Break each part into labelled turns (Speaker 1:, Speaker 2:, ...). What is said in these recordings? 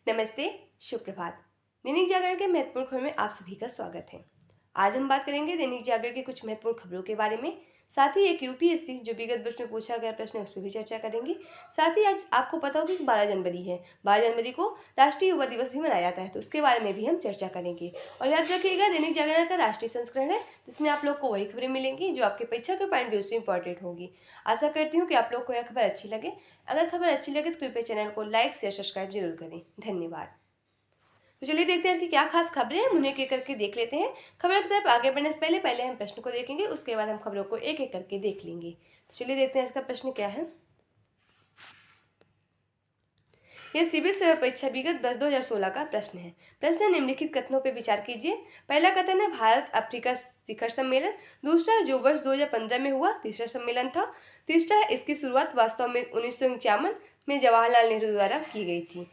Speaker 1: नमस्ते, शुभ प्रभात। दैनिक जागरण के महत्वपूर्ण खबरों में आप सभी का स्वागत है। आज हम बात करेंगे दैनिक जागरण की कुछ महत्वपूर्ण खबरों के बारे में। साथ ही एक यूपीएससी जो विगत वर्ष में पूछा गया प्रश्न है उस पर भी चर्चा करेंगे। साथ ही आज आपको पता होगा कि 12 जनवरी है। 12 जनवरी को राष्ट्रीय युवा दिवस भी मनाया जाता है, तो उसके बारे में भी हम चर्चा करेंगे। और याद रखिएगा, दैनिक जागरण का राष्ट्रीय संस्करण है, जिसमें आप लोग को वही खबरें मिलेंगी जो आपके परीक्षा के पॉइंट व्यू से इंपॉर्टेंट होगी। आशा करती हूँ कि आप लोग को यह खबर अच्छी लगे। अगर खबर अच्छी लगे तो कृपया चैनल को लाइक शेयर सब्सक्राइब जरूर करें। धन्यवाद। तो चलिए देखते हैं इसकी क्या खास खबरें हैं, उन्हें एक एक करके देख लेते हैं। खबर की तरफ आगे बढ़ने से पहले हम प्रश्न को देखेंगे, उसके बाद हम खबरों को एक एक करके देख लेंगे। तो चलिए देखते हैं इसका प्रश्न क्या है। यह सिविल सेवा परीक्षा विगत वर्ष 2016 का प्रश्न है। प्रश्न निम्नलिखित कथनों पर विचार कीजिए। पहला कथन है भारत अफ्रीका शिखर सम्मेलन। दूसरा जो वर्ष 2015 में हुआ तीसरा सम्मेलन था। तीसरा है इसकी शुरुआत वास्तव में 1951 में जवाहरलाल नेहरू द्वारा की गई थी।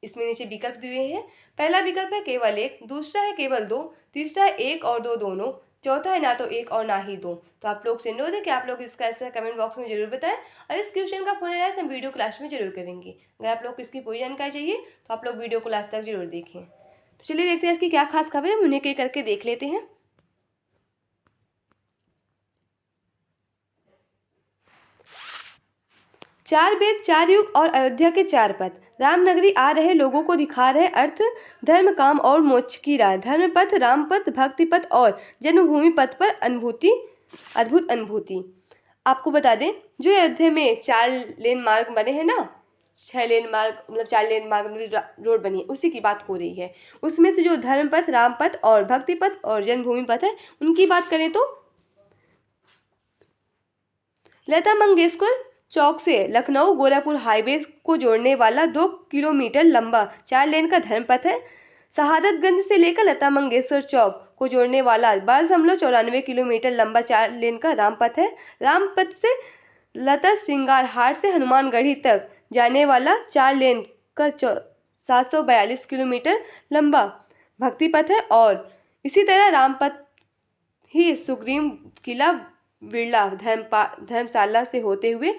Speaker 1: इसमें नीचे विकल्प दिए हैं। पहला विकल्प है केवल एक, दूसरा है केवल दो, तीसरा है एक और दो दोनों, चौथा है ना तो एक और ना ही दो। तो आप लोग से अनुरोध है कि आप लोग इसका आंसर कमेंट बॉक्स में जरूर बताएं और इस क्वेश्चन का पूरा हम वीडियो क्लास में जरूर करेंगे। अगर आप लोग को इसकी पूरी जानकारी चाहिए तो आप लोग वीडियो को लास्ट तक जरूर देखें। तो चलिए देखते हैं इसकी क्या खास खबर है, उन्हें के करके देख लेते हैं। चार वेद, चार युग और अयोध्या के चार पथ, रामनगरी आ रहे लोगों को दिखा रहे अर्थ, धर्म काम और मोक्ष की राह। धर्म पथ, राम पथ, भक्ति पथ और जन्मभूमि पथ पर अनुभूति, अद्भुत अनुभूति। आपको बता दें, जो अयोध्या में 4 लेन मार्ग बने हैं ना, 6 लेन मार्ग मतलब 4 लेन मार्ग रोड बनी है, उसी की बात हो रही है। उसमें से जो धर्म पथ, राम पथ और भक्ति पथ और जन्मभूमि पथ है, उनकी बात करें तो लता मंगेशकर चौक से लखनऊ गोरखपुर हाईवे को जोड़ने वाला 2 किलोमीटर लंबा 4 लेन का धर्मपथ है। शहादतगंज से लेकर लता मंगेशकर चौक को जोड़ने वाला 12.94 किलोमीटर लंबा 4 लेन का रामपथ है। रामपथ से लता श्रृंगार हाट से हनुमानगढ़ी तक जाने वाला 4 लेन का 742 किलोमीटर लंबा भक्ति पथ है। और इसी तरह रामपथ ही सुग्रीव किला बिरला धर्मशाला से होते हुए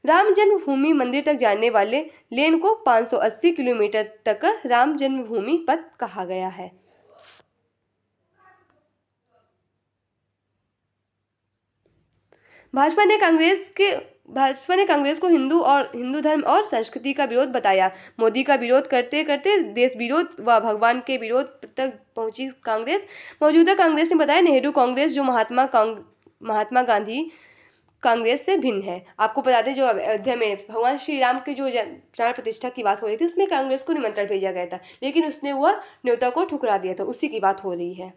Speaker 1: राम जन्मभूमि मंदिर तक जाने वाले लेन को 580 किलोमीटर तक राम जन्मभूमि पथ कहा गया है। भाजपा ने कांग्रेस को हिंदू धर्म और संस्कृति का विरोध बताया। मोदी का विरोध करते करते देश विरोध व भगवान के विरोध तक पहुंची कांग्रेस। मौजूदा कांग्रेस ने बताया नेहरू कांग्रेस जो महात्मा गांधी कांग्रेस से भिन्न है। आपको बता दें, जो अयोध्या में भगवान श्री राम की जो प्राण प्रतिष्ठा की बात हो रही थी, उसमें कांग्रेस को निमंत्रण भेजा गया था, लेकिन उसने वह न्योता को ठुकरा दिया था। उसी की बात हो रही है।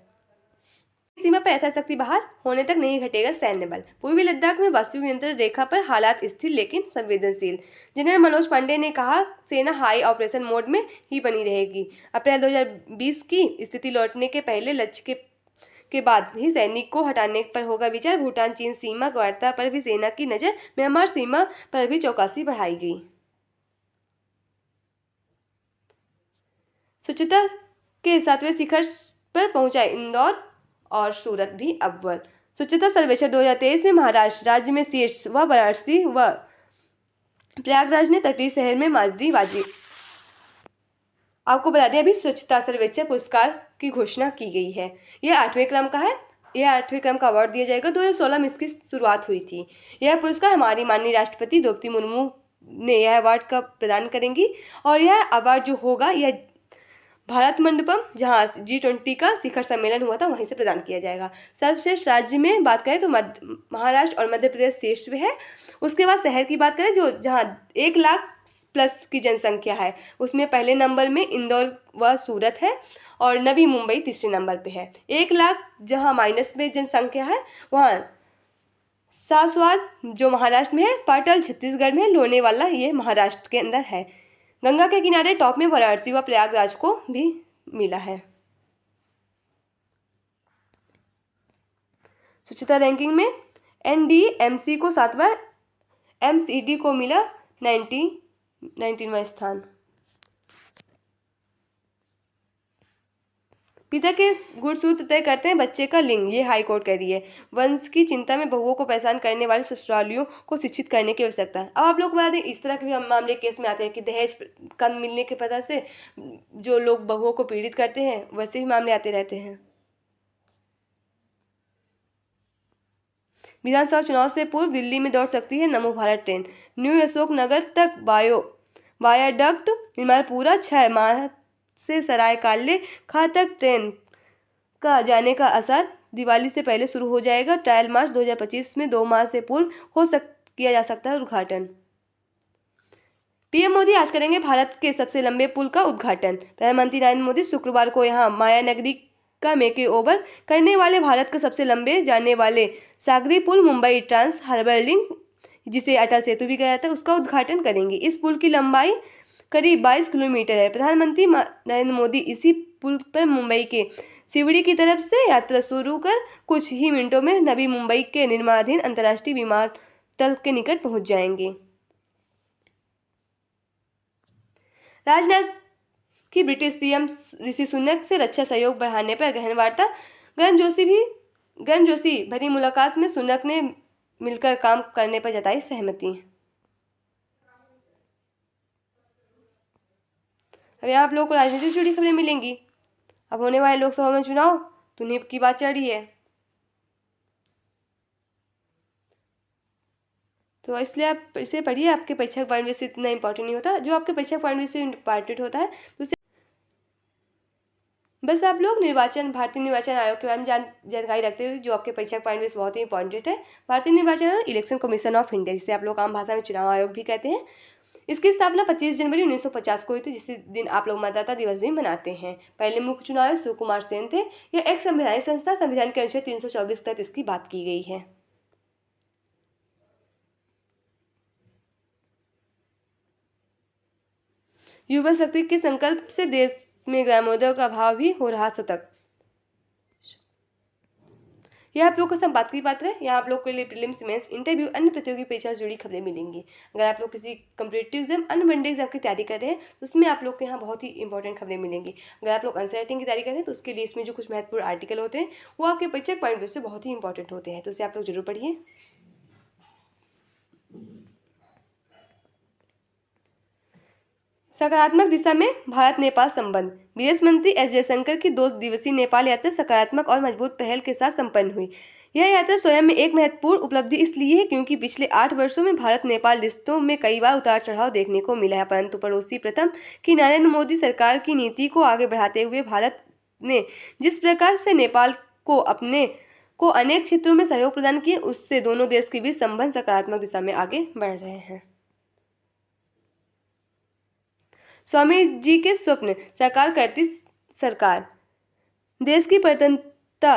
Speaker 1: सीमा पर यथाशक्ति बाहर होने तक नहीं घटेगा सैन्य बल। पूर्वी लद्दाख में वास्तविक नियंत्रण रेखा पर हालात स्थिर लेकिन संवेदनशील। जनरल मनोज पांडे ने कहा, सेना हाई ऑपरेशन मोड में ही बनी रहेगी। अप्रैल 2020 की स्थिति लौटने के पहले लक्ष्य के बाद ही सैनिक को हटाने पर होगा विचार। भूटान चीन सीमा वार्ता पर भी सेना की नजर। म्यांमार सीमा पर भी चौकसी बढ़ाई गई। स्वच्छता के 7वें शिखर पर पहुंचा इंदौर और सूरत भी अव्वल। स्वच्छता सर्वेक्षण 2023 में महाराष्ट्र राज्य में शीर्ष व वाराणसी व प्रयागराज ने तटीय शहर में माजरी बाजी। आपको बता दें, अभी स्वच्छता सर्वेक्षण पुरस्कार की घोषणा की गई है। यह 8वें क्रम का है। यह 8वें क्रम का अवार्ड दिया जाएगा। 2016 में इसकी शुरुआत हुई थी। यह पुरस्कार हमारी माननीय राष्ट्रपति द्रौपदी मुर्मू ने यह अवार्ड का प्रदान करेंगी। और यह अवार्ड जो होगा, यह भारत मंडपम जहाँ G20 का शिखर सम्मेलन हुआ था, वहीं से प्रदान किया जाएगा। सर्वश्रेष्ठ राज्य में बात करें तो महाराष्ट्र और मध्य प्रदेश शीर्ष पे है। उसके बाद शहर की बात करें, जो जहाँ 1 लाख प्लस की जनसंख्या है, उसमें पहले नंबर में इंदौर व सूरत है और नवी मुंबई तीसरे नंबर पे है। 1 लाख जहाँ माइनस में जनसंख्या है, वहाँ सासवाद जो महाराष्ट्र में है, पाटल छत्तीसगढ़ में, लोनेवाला ये महाराष्ट्र के अंदर है। गंगा के किनारे टॉप में वाराणसी व प्रयागराज को भी मिला है। स्वच्छता रैंकिंग में NDMC को 7वां, MCD को मिला 19वां स्थान। पिता के गुणसूत्र तय करते हैं बच्चे का लिंग, ये हाई कोर्ट कह रही है। वंश की चिंता में बहुओं को परेशान करने वाले ससुरालियों को शिक्षित करने की आवश्यकता है। अब आप लोग बता दें, इस तरह के भी हम मामले केस में आते हैं कि दहेज कम मिलने की वजह से जो लोग बहुओं को पीड़ित करते हैं, वैसे भी मामले आते रहते हैं। विधानसभा चुनाव से पूर्व दिल्ली में दौड़ सकती है नमो भारत ट्रेन, न्यू अशोक नगर तक वायाडक्ट निर्माण पूरा, 6 माह से सराय काले खां तक ट्रेन का जाने का असर, दिवाली से पहले शुरू हो जाएगा, ट्रायल मार्च 2025 में 2 माह से पूर्व किया जा सकता है उद्घाटन। पीएम मोदी आज करेंगे भारत के सबसे लंबे पुल का उद्घाटन। प्रधानमंत्री नरेंद्र मोदी शुक्रवार को यहां माया नगरी का मेके ओवर करने वाले भारत के सबसे लंबे जाने वाले सागरी पुल मुंबई ट्रांस हार्बर लिंक, जिसे अटल सेतु भी कहा जाता है, उसका उद्घाटन करेंगे। इस पुल की लंबाई करीब 22 किलोमीटर है। प्रधानमंत्री नरेंद्र मोदी इसी पुल पर मुंबई के सिवड़ी की तरफ से यात्रा शुरू कर कुछ ही मिनटों में नवी मुंबई के निर्माणाधीन अंतर्राष्ट्रीय विमानतल के निकट पहुंच जाएंगे। राजनाथ की ब्रिटिश पीएम ऋषि सुनक से रक्षा सहयोग बढ़ाने पर गहन वार्ता, गर्मजोशी भरी मुलाकात में सुनक ने मिलकर काम करने पर जताई सहमति। अब यहाँ आप लोगों को राजनीति से जुड़ी खबरें मिलेंगी। अब होने वाले लोकसभा में चुनाव, तो उन्हीं की बात चल रही है, तो इसलिए आप इसे पढ़िए। आपके परीक्षा पॉइंट से इतना इंपॉर्टेंट नहीं होता, जो आपके परीक्षा पॉइंट से इंपॉर्टेंट होता है तो उसे बस आप लोग भारतीय निर्वाचन आयोग के बारे में जानकारी रखते हुए, जो आपके परीक्षा पॉइंट से बहुत ही इंपॉर्टेंट है। भारतीय निर्वाचन आयोग इलेक्शन कमीशन ऑफ इंडिया, जिसे आप लोग आम भाषा में चुनाव आयोग भी कहते हैं। इसकी स्थापना 25 जनवरी 1950 को हुई थी, जिस दिन आप लोग मतदाता दिवस भी मनाते हैं। पहले मुख्य चुनाव आयुक्त सुकुमार सेन थे। यह एक संवैधानिक संस्था, संविधान के अनुच्छेद 324 के तहत इसकी बात की गई है। युवा शक्ति के संकल्प से देश में ग्रामोद्योग का अभाव भी हो रहा सतर्क। यह आप लोग को संपादक की पात्र है। यहाँ आप लोग के लिए प्रीलिम्स, मेंस, इंटरव्यू, अन्य प्रतियोगी परीक्षा से जुड़ी खबरें मिलेंगी। अगर आप लोग किसी कम्पिटेटिव एग्जाम, अन्य वनडे एग्जाम की तैयारी कर रहे हैं तो उसमें आप लोग के यहाँ बहुत ही इंपॉर्टेंट खबरें मिलेंगी। अगर आप लोग आंसर राइटिंग की तैयारी कर रहे हैं तो उसके लिए इसमें जो कुछ महत्वपूर्ण आर्टिकल होते हैं वो आपके परीक्षा पॉइंट व्यू से बहुत ही इंपॉर्टेंट होते हैं, तो उसे आप लोग जरूर पढ़िए। सकारात्मक दिशा में भारत नेपाल संबंध, विदेश मंत्री एस जयशंकर की 2 दिवसीय नेपाल यात्रा सकारात्मक और मजबूत पहल के साथ संपन्न हुई। यह यात्रा स्वयं में एक महत्वपूर्ण उपलब्धि इसलिए है क्योंकि पिछले 8 वर्षों में भारत नेपाल रिश्तों में कई बार उतार चढ़ाव देखने को मिला है, परंतु पड़ोसी प्रथम की नरेंद्र मोदी सरकार की नीति को आगे बढ़ाते हुए भारत ने जिस प्रकार से नेपाल को अनेक क्षेत्रों में सहयोग प्रदान किए, उससे दोनों देश के बीच संबंध सकारात्मक दिशा में आगे बढ़ रहे हैं। स्वामी जी के स्वप्न साकार करती सरकार, देश की स्वतंत्रता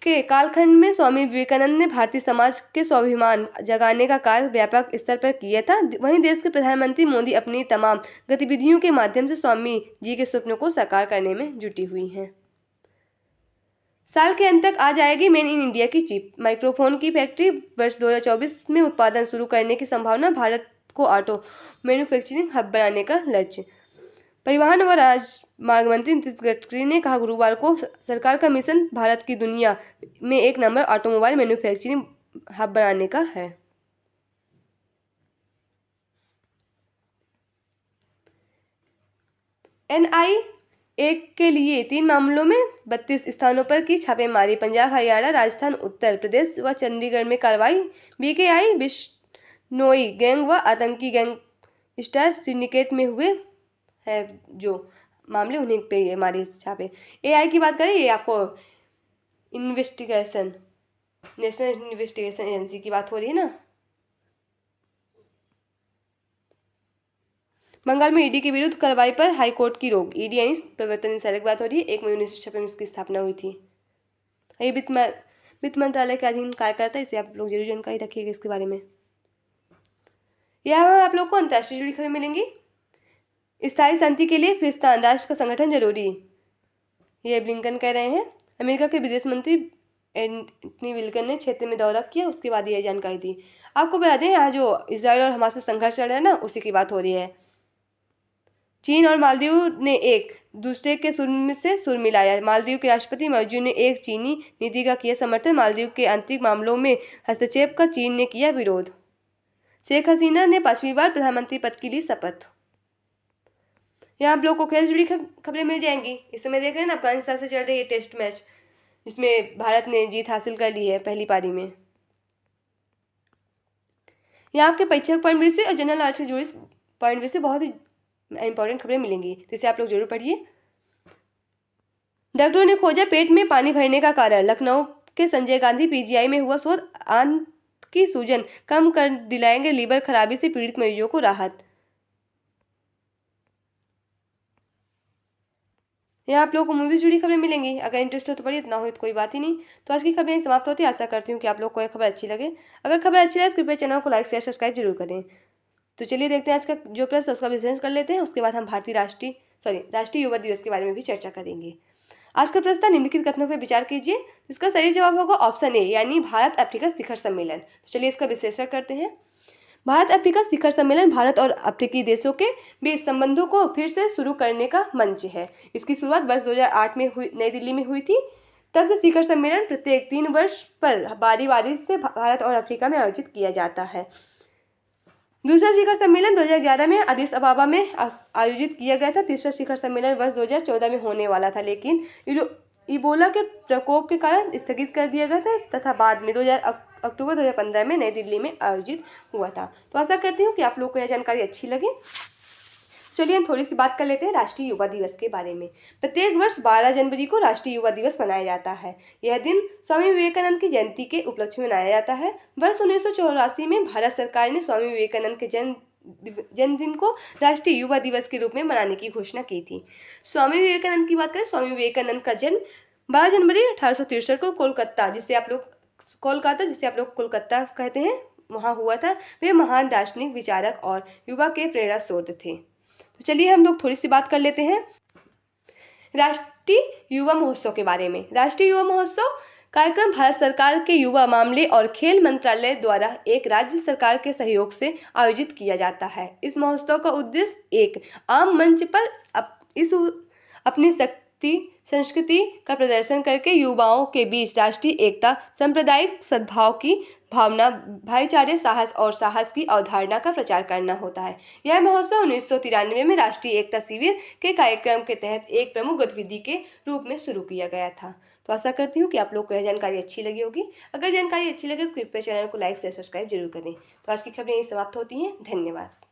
Speaker 1: के कालखंड में स्वामी विवेकानंद ने भारतीय समाज के स्वाभिमान जगाने का कार्य व्यापक स्तर पर किया था। वहीं देश के प्रधानमंत्री मोदी अपनी तमाम गतिविधियों के माध्यम से स्वामी जी के स्वप्नों को साकार करने में जुटी हुई हैं। साल के अंत तक आ जाएगी मेड इन इंडिया की चिप, माइक्रोफोन की फैक्ट्री, वर्ष 2024 में उत्पादन शुरू करने की संभावना, भारत को ऑटो मैन्युफैक्चरिंग हब बनाने का लक्ष्य। परिवहन व राजमार्ग मंत्री नितिन गडकरी ने कहा गुरुवार को सरकार का मिशन भारत की दुनिया में एक नंबर ऑटोमोबाइल मैन्युफैक्चरिंग हब बनाने का है। NIA के लिए 3 मामलों में 32 स्थानों पर की छापेमारी, पंजाब, हरियाणा, राजस्थान, उत्तर प्रदेश व चंडीगढ़ में कार्रवाई। BKI बिश्नोई गैंग व आतंकी गैंगस्टर सिंडिकेट में हुए है जो मामले, उन्हीं पे ये हमारे छापे। AI की बात करें, ये आपको नेशनल इन्वेस्टिगेशन एजेंसी की बात हो रही है ना। बंगाल में ईडी के विरुद्ध कार्रवाई पर हाई कोर्ट की रोक, ईडी यानी प्रवर्तन निदेशालय की बात हो रही है। 1 मई 1956 में इसकी स्थापना हुई थी। ये वित्त मंत्रालय के अधीन कार्य करता है, इसे आप लोग जरूर जानकारी रखिएगा इसके बारे में। यहाँ आप लोग को अंतर्राष्ट्रीय जुड़ी खबरें मिलेंगी। स्थायी शांति के लिए फिलिस्तीन राष्ट्र का संगठन जरूरी, ये ब्लिंकन कह रहे हैं। अमेरिका के विदेश मंत्री एंटनी ब्लिंकन ने क्षेत्र में दौरा किया, उसके बाद यह जानकारी दी। आपको बता दें, यहाँ जो इजराइल और हमास में संघर्ष चल रहा है ना, उसी की बात हो रही है। चीन और मालदीव ने एक दूसरे के सुर में से सुर मिलाया। मालदीव के राष्ट्रपति मौजूद ने एक चीनी नीति का किया समर्थन। मालदीव के आंतरिक मामलों में हस्तक्षेप का चीन ने किया विरोध। शेख हसीना ने 5वीं बार प्रधानमंत्री पद की ली शपथ। यहाँ आप लोग को खेल से जुड़ी खबरें मिल जाएंगी। इस समय देख रहे हैं ना, अफगानिस्तान से चल रही है टेस्ट मैच, जिसमें भारत ने जीत हासिल कर ली है पहली पारी में। यहाँ आपके परीक्षा पॉइंट व्यू से और जनरल नॉलेज से जुड़ी पॉइंट व्यू से बहुत ही इंपॉर्टेंट खबरें मिलेंगी, जिसे आप लोग जरूर पढ़िए। डॉक्टरों ने खोजा पेट में पानी भरने का कारण। लखनऊ के संजय गांधी पीजीआई में हुआ शोध। आंत की सूजन कम कर दिलाएंगे लीवर खराबी से पीड़ित मरीजों को राहत। यहाँ आप लोगों को मूवी से जुड़ी खबरें मिलेंगी। अगर इंटरेस्ट हो तो पढ़िए, इतना हो तो कोई बात ही नहीं। तो आज की खबरें समाप्त होती है। आशा करती हूँ कि आप लोग को यह खबर अच्छी लगे। अगर खबर अच्छी लगे तो कृपया चैनल को लाइक शेयर सब्सक्राइब जरूर करें। तो चलिए देखते हैं आज का जो प्रश्न उसका विश्लेषण कर लेते हैं। उसके बाद हम राष्ट्रीय युवा दिवस के बारे में भी चर्चा करेंगे। आज का प्रश्न, निम्नलिखित कथनों पर विचार कीजिए। इसका सही जवाब होगा ऑप्शन ए, यानी भारत अफ्रीका शिखर सम्मेलन। तो चलिए इसका विश्लेषण करते हैं। भारत अफ्रीका शिखर सम्मेलन भारत और अफ्रीकी देशों के बीच संबंधों को फिर से शुरू करने का मंच है। इसकी शुरुआत वर्ष 2008 में नई दिल्ली में हुई थी। तब से शिखर सम्मेलन प्रत्येक 3 वर्ष पर बारी बारी से भारत और अफ्रीका में आयोजित किया जाता है। दूसरा शिखर सम्मेलन 2011 में अदिस अबाबा में आयोजित किया गया था। तीसरा शिखर सम्मेलन वर्ष 2014 में होने वाला था, लेकिन इबोला के प्रकोप के कारण स्थगित कर दिया गया था तथा बाद में अक्टूबर 2015 में नई दिल्ली में आयोजित हुआ था। तो आशा करती हूँ कि आप लोग को यह जानकारी अच्छी लगी। चलिए हम थोड़ी सी बात कर लेते हैं राष्ट्रीय युवा दिवस के बारे में। प्रत्येक वर्ष 12 जनवरी को राष्ट्रीय युवा दिवस मनाया जाता है। यह दिन स्वामी विवेकानंद की जयंती के उपलक्ष्य में मनाया जाता है। वर्ष 1984 में भारत सरकार ने स्वामी विवेकानंद के जन्मदिन को राष्ट्रीय युवा दिवस के रूप में मनाने की घोषणा की थी। स्वामी विवेकानंद की बात करें, स्वामी विवेकानंद का जन्म 12 जनवरी 1863 को कोलकाता, जिसे आप लोग कोलकाता कहते हैं, वहाँ हुआ था। वे महान दार्शनिक, विचारक और युवा के प्रेरणा स्रोत थे। तो चलिए हम लोग थोड़ी सी बात कर लेते हैं राष्ट्रीय युवा महोत्सव के बारे में। राष्ट्रीय युवा महोत्सव कार्यक्रम भारत सरकार के युवा मामले और खेल मंत्रालय द्वारा एक राज्य सरकार के सहयोग से आयोजित किया जाता है। इस महोत्सव का उद्देश्य एक आम मंच पर अपनी संस्कृति का प्रदर्शन करके युवाओं के बीच राष्ट्रीय एकता, सांप्रदायिक सद्भाव की भावना, भाईचारे, साहस की अवधारणा का प्रचार करना होता है। यह महोत्सव 1993 में राष्ट्रीय एकता शिविर के कार्यक्रम के तहत एक प्रमुख गतिविधि के रूप में शुरू किया गया था। तो आशा करती हूँ कि आप लोग को यह जानकारी अच्छी लगी होगी। अगर जानकारी अच्छी लगे तो कृपया चैनल को लाइक शेयर सब्सक्राइब जरूर करें। तो आज की खबरें यही समाप्त होती हैं। धन्यवाद।